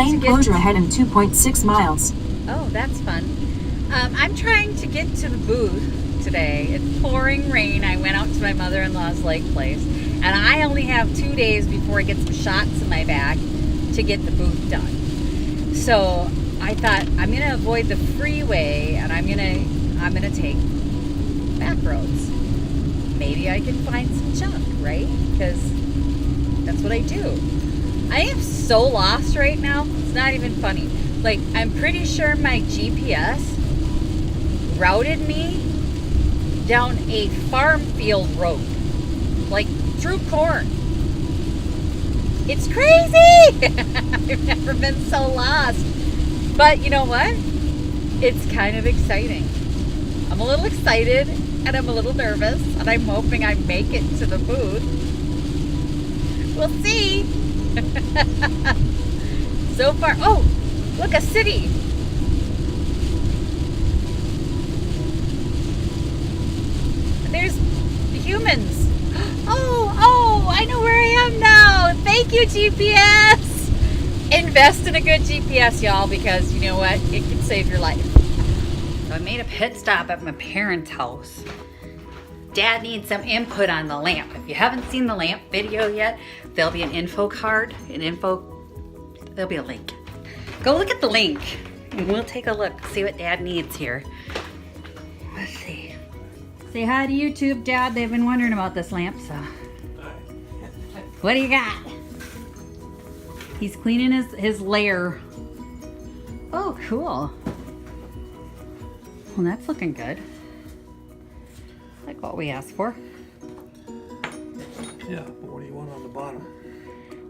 lane closure ahead in 2.6 miles. Oh, that's fun. I'm trying to get to the booth today. It's pouring rain. I went out to my mother-in-law's lake place, and I only have 2 days before I get some shots in my back to get the booth done. So I thought I'm gonna avoid the freeway, and I'm gonna take back roads. Maybe I can find some junk, right? Because that's what I do. I am so lost right now. It's not even funny. Like, I'm pretty sure my GPS routed me down a farm field road, like through corn. It's crazy. I've never been so lost. But you know what? It's kind of exciting. I'm a little excited and I'm a little nervous, and I'm hoping I make it to the booth. We'll see. So far, oh, look, a city. There's the humans. Oh, I know where I am now. Thank you, GPS. Invest in a good GPS, y'all, because you know what? It can save your life. So I made a pit stop at my parents' house. Dad needs some input on the lamp. If you haven't seen the lamp video yet, there'll be an info card, there'll be a link. Go look at the link and we'll take a look, see what Dad needs here. Let's see. Say hi to YouTube, Dad. They've been wondering about this lamp, so. What do you got? He's cleaning his lair. Oh, cool. Well, that's looking good. Like what we asked for. Yeah, but what do you want on the bottom?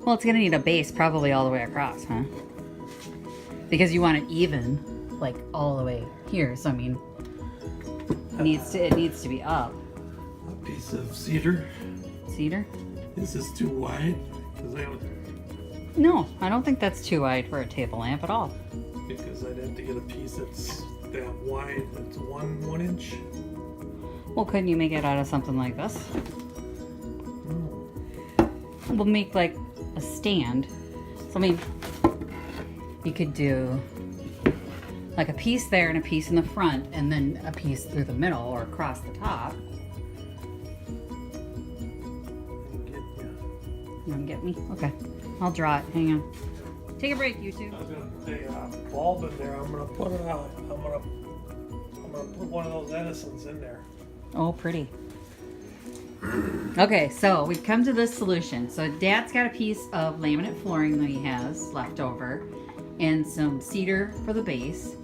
Well, it's gonna need a base probably all the way across, huh? Because you want it even, like all the way here. So I mean, it needs to be up. A piece of cedar. Cedar? Is this too wide? No, I don't think that's too wide for a table lamp at all. Because I'd have to get a piece that's that wide. That's one inch. Well, couldn't you make it out of something like this? No. We'll make like a stand. So I mean, you could do like a piece there and a piece in the front, and then a piece through the middle or across the top. You want to get me? Okay. I'll draw it. Hang on. Take a break, YouTube. I was gonna put a bulb in there. I'm gonna put it out. I'm gonna put one of those Edisons in there. Oh, pretty. Okay, so we've come to this solution. So Dad's got a piece of laminate flooring that he has left over, and some cedar for the base,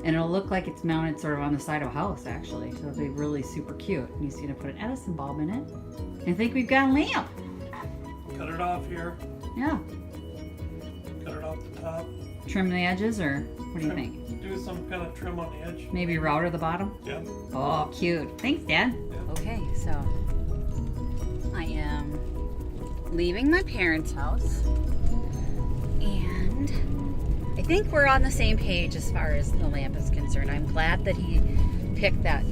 and it'll look like it's mounted sort of on the side of a house, actually. So it'll be really super cute. And he's gonna put an Edison bulb in it. I think we've got a lamp. Cut it off here. Yeah. Cut it off the top. Trim the edges, or what do you think? Do some kind of trim on the edge. Maybe router the bottom? Yeah. Oh, cute. Thanks, Dad. Yeah. Okay, so I am leaving my parents' house, and I think we're on the same page as far as the lamp is concerned. I'm glad that he picked that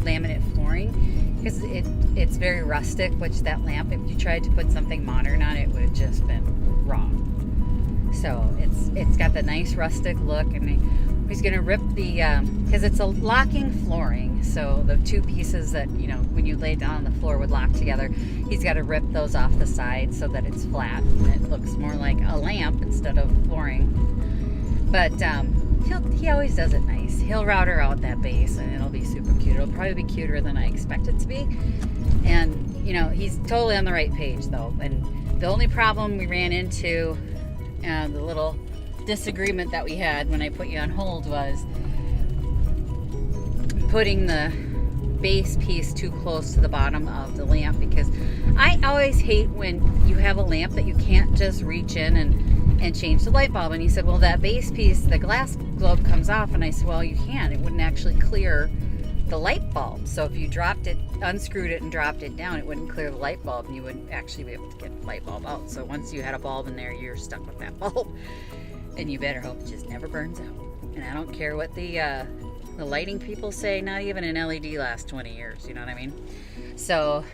laminate flooring, because it's very rustic, which that lamp, if you tried to put something modern on it, would have just been wrong. So it's got the nice rustic look, and he's gonna rip the because it's a locking flooring, so the two pieces that, you know, when you lay down on the floor would lock together, he's got to rip those off the side so that it's flat and it looks more like a lamp instead of flooring. But he always does it nice. He'll router out that base and it'll be super cute. It'll probably be cuter than I expect it to be. And you know, he's totally on the right page though. And the only problem we ran into, the little disagreement that we had when I put you on hold, was putting the base piece too close to the bottom of the lamp, because I always hate when you have a lamp that you can't just reach in and change the light bulb. And he said, well, that base piece, the glass globe comes off. And I said, well, you can. It wouldn't actually clear the light bulb. So if you dropped it, unscrewed it and dropped it down, it wouldn't clear the light bulb and you wouldn't actually be able to get the light bulb out. So once you had a bulb in there, you're stuck with that bulb. And you better hope it just never burns out. And I don't care what the lighting people say, not even an LED lasts 20 years, you know what I mean? So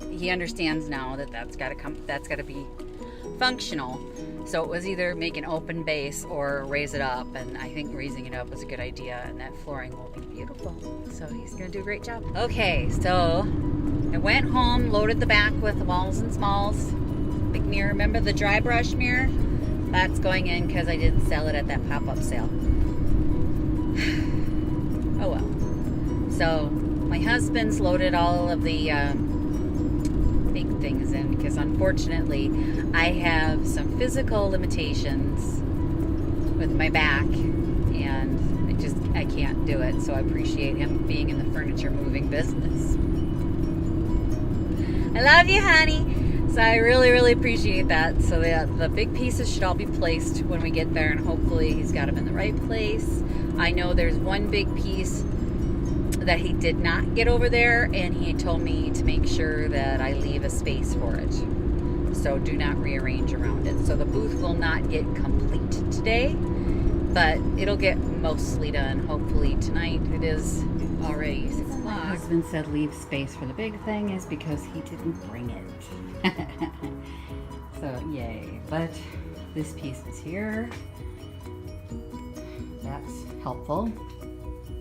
he understands now that that's got to be functional. So it was either make an open base or raise it up, and I think raising it up was a good idea, and that flooring will be beautiful. So he's gonna do a great job. Okay, so I went home, loaded the back with walls and smalls. Big mirror, remember the dry brush mirror? That's going in because I didn't sell it at that pop-up sale. Oh well. So my husband's loaded all of the big things in because unfortunately I have some physical limitations with my back and I can't do it. So I appreciate him being in the furniture moving business. I love you, honey. So I really, really appreciate that. So the big pieces should all be placed when we get there, and hopefully he's got them in the right place. I know there's one big piece that he did not get over there, and he told me to make sure that I leave a space for it. So do not rearrange around it. So the booth will not get complete today, but it'll get mostly done hopefully tonight. It is already 6 o'clock. My husband said leave space for the big thing is because he didn't bring it. So yay, but this piece is here. That's helpful.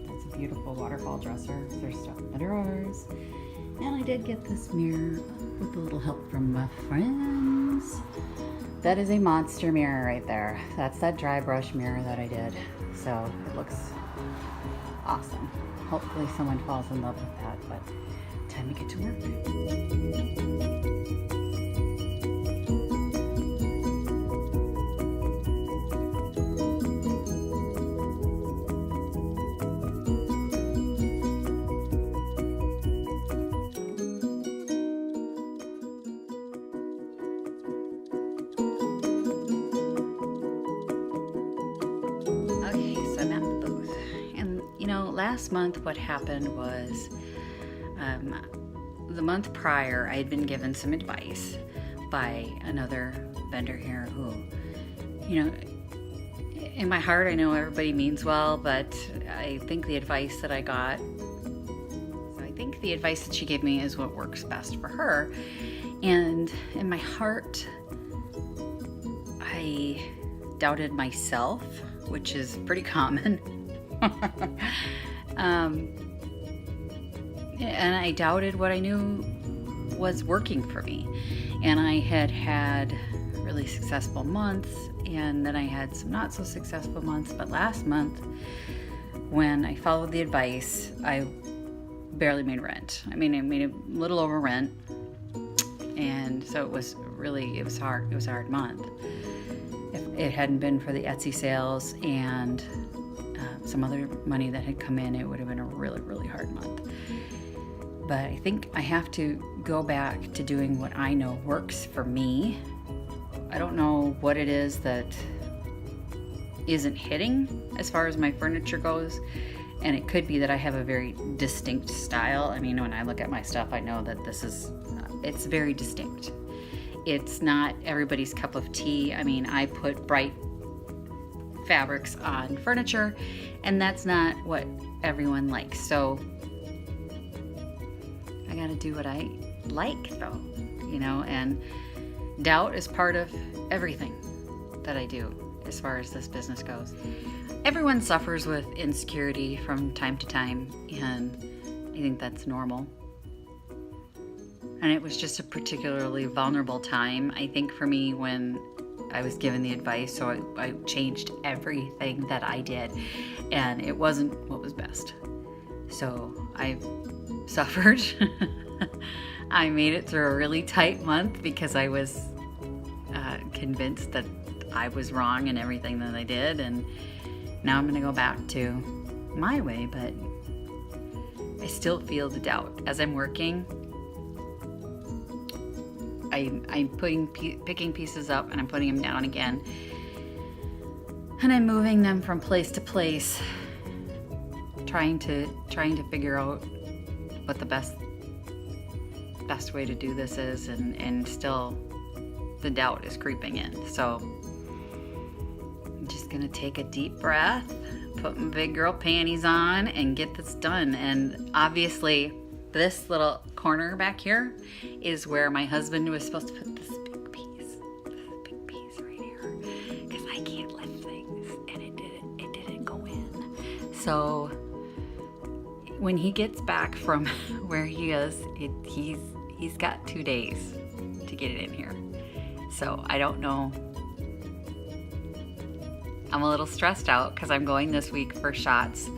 That's a beautiful waterfall dresser. There's stuff in the drawers. And I did get this mirror with a little help from my friends. That is a monster mirror right there. That's that dry brush mirror that I did. So it looks awesome. Hopefully someone falls in love with that, but time to get to work. Last month what happened was the month prior I had been given some advice by another vendor here who, you know, in my heart I know everybody means well, but I think the advice that I got, so I think the advice that she gave me is what works best for her. And in my heart I doubted myself, which is pretty common. And I doubted what I knew was working for me. And I had really successful months, and then I had some not so successful months. But last month, when I followed the advice, I barely made rent. I mean, I made a little over rent, and so it was hard. It was a hard month. If it hadn't been for the Etsy sales and some other money that had come in, it would have been a really, really hard month. But I think I have to go back to doing what I know works for me. I don't know what it is that isn't hitting as far as my furniture goes, and it could be that I have a very distinct style. I mean, when I look at my stuff, I know that it's very distinct. It's not everybody's cup of tea. I mean, I put bright fabrics on furniture, and that's not what everyone likes. So I gotta do what I like, though, you know, and doubt is part of everything that I do as far as this business goes. Everyone suffers with insecurity from time to time, and I think that's normal. And it was just a particularly vulnerable time, I think, for me when I was given the advice, so I changed everything that I did, and it wasn't what was best. So I suffered. I made it through a really tight month because I was convinced that I was wrong in everything that I did, and now I'm going to go back to my way, but I still feel the doubt. As I'm working, I'm picking pieces up and I'm putting them down again, and I'm moving them from place to place, trying to figure out what the best way to do this is, and still the doubt is creeping in. So I'm just gonna take a deep breath, put my big girl panties on, and get this done. And obviously this little corner back here is where my husband was supposed to put this So when he gets back from where he is, he's got 2 days to get it in here. So I don't know. I'm a little stressed out because I'm going this week for shots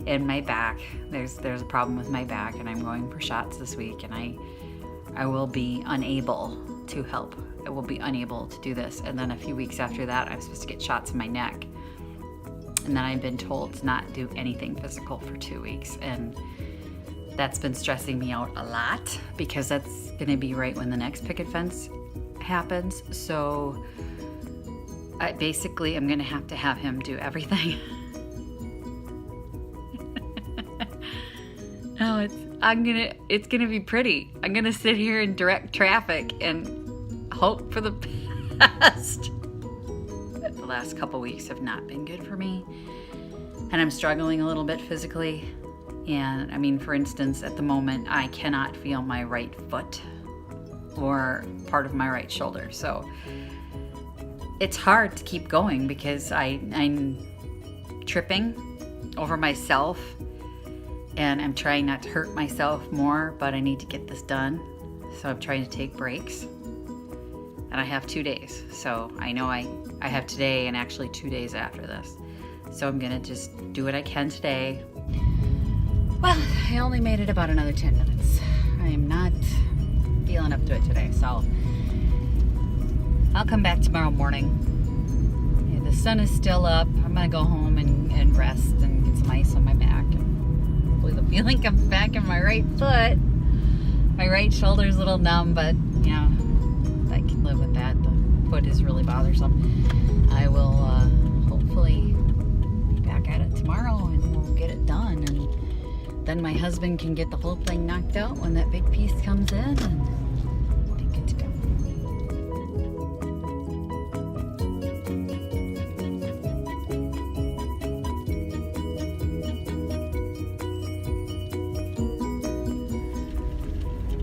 in my back. There's a problem with my back, and I'm going for shots this week, and I will be unable to help. I will be unable to do this. And then a few weeks after that, I'm supposed to get shots in my neck. And then I've been told to not do anything physical for 2 weeks. And that's been stressing me out a lot because that's gonna be right when the next picket fence happens. So I basically am gonna have to have him do everything. No, it's gonna be pretty. I'm gonna sit here and direct traffic and hope for the best. The last couple weeks have not been good for me, and I'm struggling a little bit physically. And I mean, for instance, at the moment, I cannot feel my right foot or part of my right shoulder. So it's hard to keep going because I'm tripping over myself, and I'm trying not to hurt myself more, but I need to get this done. So I'm trying to take breaks. And I have 2 days. So I know I have today and actually 2 days after this. So I'm gonna just do what I can today. Well, I only made it about another 10 minutes. I am not feeling up to it today, so I'll come back tomorrow morning. Yeah, the sun is still up. I'm gonna go home and rest and get some ice on my back. And hopefully the feeling comes back in my right foot. My right shoulder's a little numb, but you know, I can live with that. The foot is really bothersome. I will hopefully be back at it tomorrow and we'll get it done. And then my husband can get the whole thing knocked out when that big piece comes in, and we'll be good to go.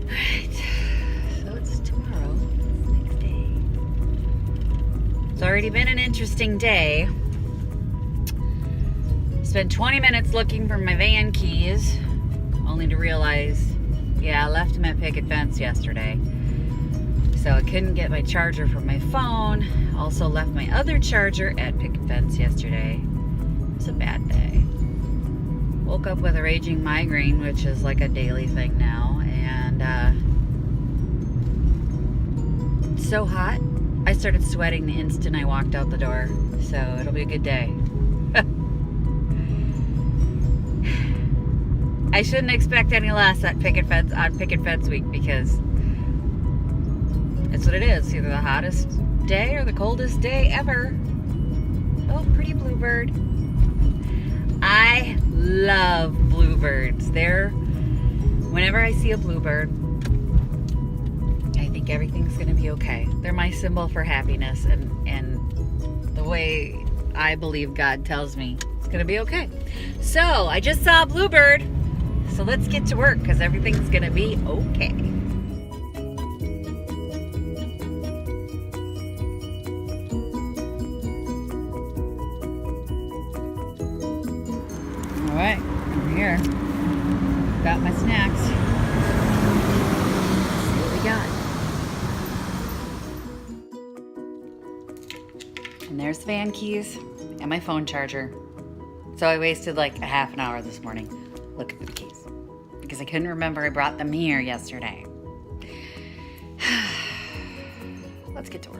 Alright, so it's tomorrow, next day. It's already been an interesting day. Spent 20 minutes looking for my van keys, only to realize, yeah, I left them at picket fence yesterday. So I couldn't get my charger for my phone. Also left my other charger at picket fence yesterday. It's a bad day. Woke up with a raging migraine, which is like a daily thing now, and it's so hot. I started sweating the instant I walked out the door, so it'll be a good day. I shouldn't expect any less at picket fence week because it's what it is. Either the hottest day or the coldest day ever. Oh, pretty bluebird. I love bluebirds. Whenever I see a bluebird, I think everything's gonna be okay. They're my symbol for happiness, and the way I believe God tells me it's gonna be okay. So I just saw a bluebird. So let's get to work because everything's gonna be okay. All right, I'm here. Got my snacks. Let's see what we got. And there's the van keys and my phone charger. So I wasted like a half an hour this morning looking for the keys because I couldn't remember I brought them here yesterday. Let's get to work.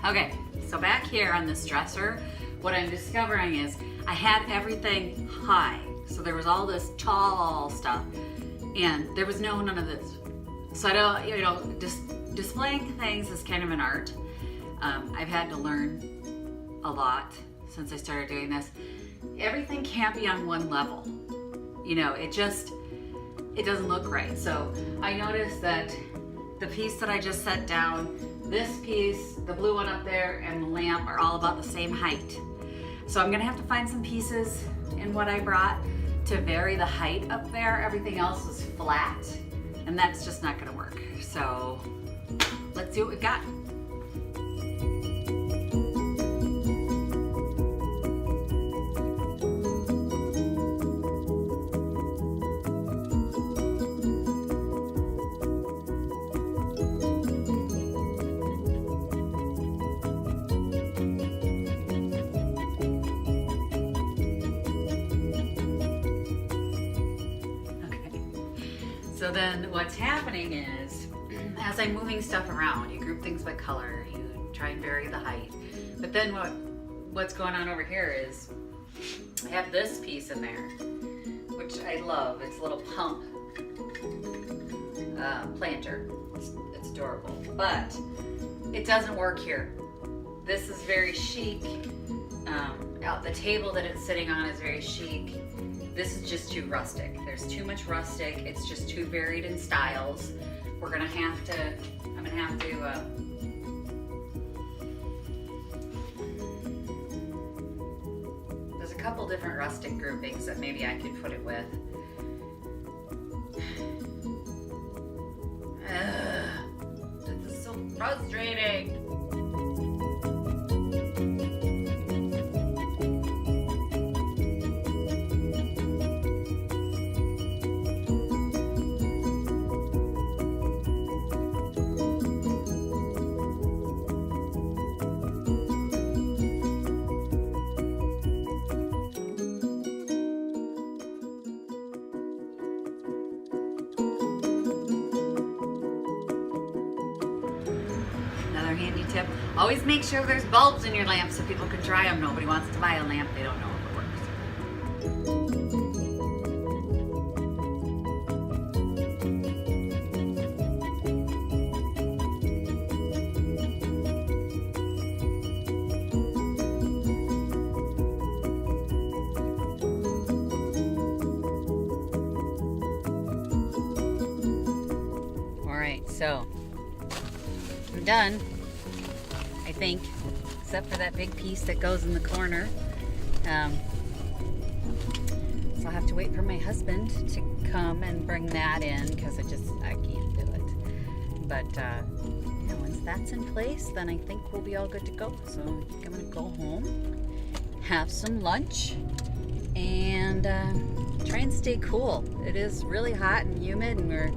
Okay, so back here on this dresser, what I'm discovering is I had everything high. So there was all this tall stuff and there was none of this. So I don't, displaying things is kind of an art. I've had to learn a lot since I started doing this. Everything can't be on one level. It doesn't look right. So I noticed that the piece that I just set down, this piece, the blue one up there, and the lamp are all about the same height. So I'm gonna have to find some pieces in what I brought to vary the height up there. Everything else is flat, and that's just not gonna work. So let's see what we've got. So then what's happening is, as I'm moving stuff around, you group things by color, you try and vary the height. But then what's going on over here is, I have this piece in there, which I love. It's a little pump planter. It's adorable, but it doesn't work here. This is very chic. The table that it's sitting on is very chic. This is just too rustic. There's too much rustic. It's just too varied in styles. I'm gonna have to, there's a couple different rustic groupings that maybe I could put it with. This is so frustrating. Handy tip. Always make sure there's bulbs in your lamp so people can try them. Nobody wants to buy a lamp they don't know if it works. All right, so I'm done. I think, except for that big piece that goes in the corner. So I'll have to wait for my husband to come and bring that in because I can't do it. But yeah, once that's in place, then I think we'll be all good to go. So I'm gonna go home, have some lunch, and try and stay cool. It is really hot and humid, and we're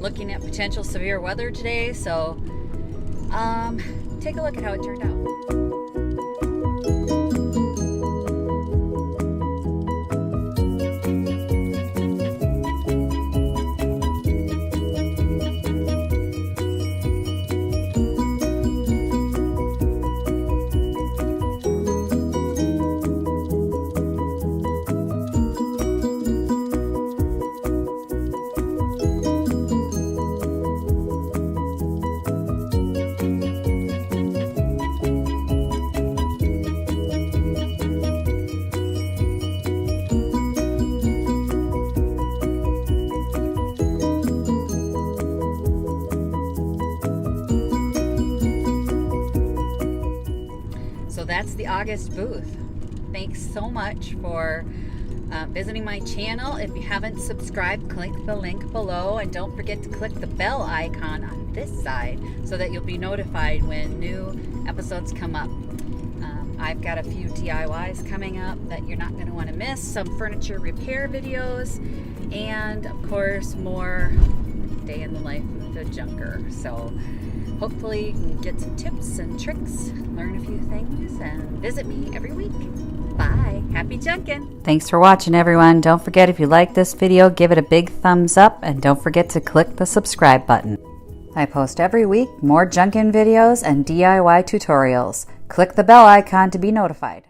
looking at potential severe weather today. So take a look at how it turned out. So that's the August booth. Thanks so much for visiting my channel. If you haven't subscribed, click the link below, and don't forget to click the bell icon on this side so that you'll be notified when new episodes come up. I've got a few DIYs coming up that you're not going to want to miss, some furniture repair videos, and of course more day in the life of the junker. So hopefully you can get some tips and tricks, learn a few things, and visit me every week. Bye. Happy junkin'. Thanks for watching, everyone. Don't forget, if you like this video, give it a big thumbs up, and don't forget to click the subscribe button. I post every week more junkin' videos and DIY tutorials. Click the bell icon to be notified.